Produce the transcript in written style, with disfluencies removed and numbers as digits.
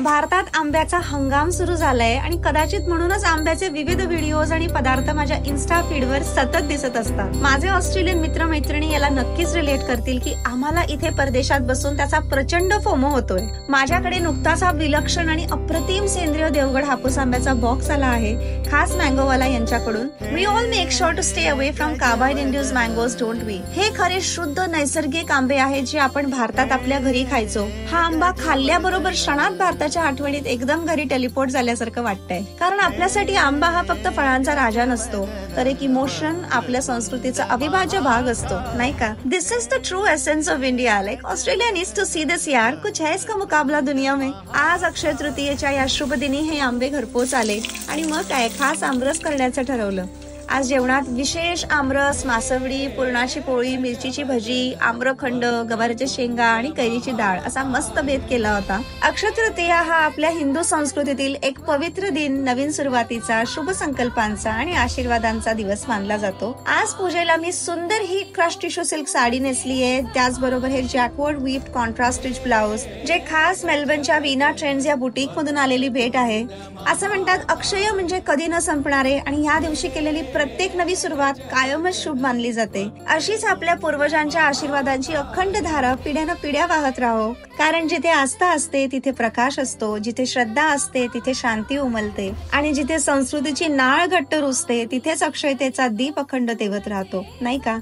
भारतात आंब्याचा हंगाम सुरू झालाय आणि कदाचित म्हणूनच आंब्याचे विविध व्हिडिओज आणि पदार्थ माझ्या इन्स्टा फीडवर सतत दिसत असतात. माझे ऑस्ट्रेलियन मित्रमैत्रिणी याला नक्कीच रिलेट करतील की आम्हाला इथे परदेशात बसून त्याचा प्रचंड फोमो होतोय. माझ्याकडे नुकताच हा विलक्षण आणि अप्रतिम सेंद्रिय देवगड हापूस आंब्याचा बॉक्स आला आहे, खास मँगोवाला यांच्याकडून. We all make sure to stay away from carbide induced mangoes, don't we. हे खरे शुद्ध नैसर्गिक आंबे आहेत जे आपण भारतात आपल्या घरी खायचो. हा आंबा खाल्ल्याबरोबर क्षणात भारताच्या आठवणीत एकदम घरी टेलिपोर्ट झाल्यासारखं वाटतंय. कारण आपल्यासाठी आंबा हा फक्त फळांचा राजा नसतो, तर एक इमोशन, आपल्या संस्कृतीचा अविभाज्य भाग असतो, नाही का? This is the true essence of India. Like Australia needs to see this यार. कुछ है इसका मुकाबला दुनिया में. आज अक्षय तृतीयेच्या या शुभ दिनी हे आंबे घरपोच आले आणि मग काय खास आमरस करण्याचं ठरवलं. आज जेवणात विशेष आमरस, मासवडी, पुरणाची पोळी, मिरचीची भजी, आम्रखंड, गवारीच्या शेंगा आणि कैरीची डाळ असा मस्त बेत केला होता. अक्षय तृतीया हा आपल्या हिंदू संस्कृतीतील एक पवित्र दिन, नवीन सुरुवातीचा, शुभ संकल्पांचा आणि आशीर्वादांचा दिवस मानला जातो. आज पूजेला मी सुंदर ही क्रश टिश्यू सिल्क साडी नेसलीये, त्याचबरोबर हे जॅकवर्ड वीव्ड कॉन्ट्रास्ट स्टिच ब्लाउज, जे खास मेलबर्नच्या वीना ट्रेंड्स या बुटीक मधून आलेली भेट आहे. असं म्हणतात अक्षय म्हणजे कधी न संपणारे आणि या दिवशी केलेली प्रत्येक नवी सुरुवात कायमच शुभ मानली जाते. अशीच आपल्या पूर्वजांच्या आशीर्वादांची अखंड धारा पिढ्यानं पिढ्या वाहत राहो. कारण जिथे आस्था असते तिथे प्रकाश असतो, जिथे श्रद्धा असते तिथे शांती उमलते आणि जिथे संस्कृतीची नाळ घट्ट रुजते तिथेच अक्षयतेचा दीप अखंड तेवत राहतो, नाही का?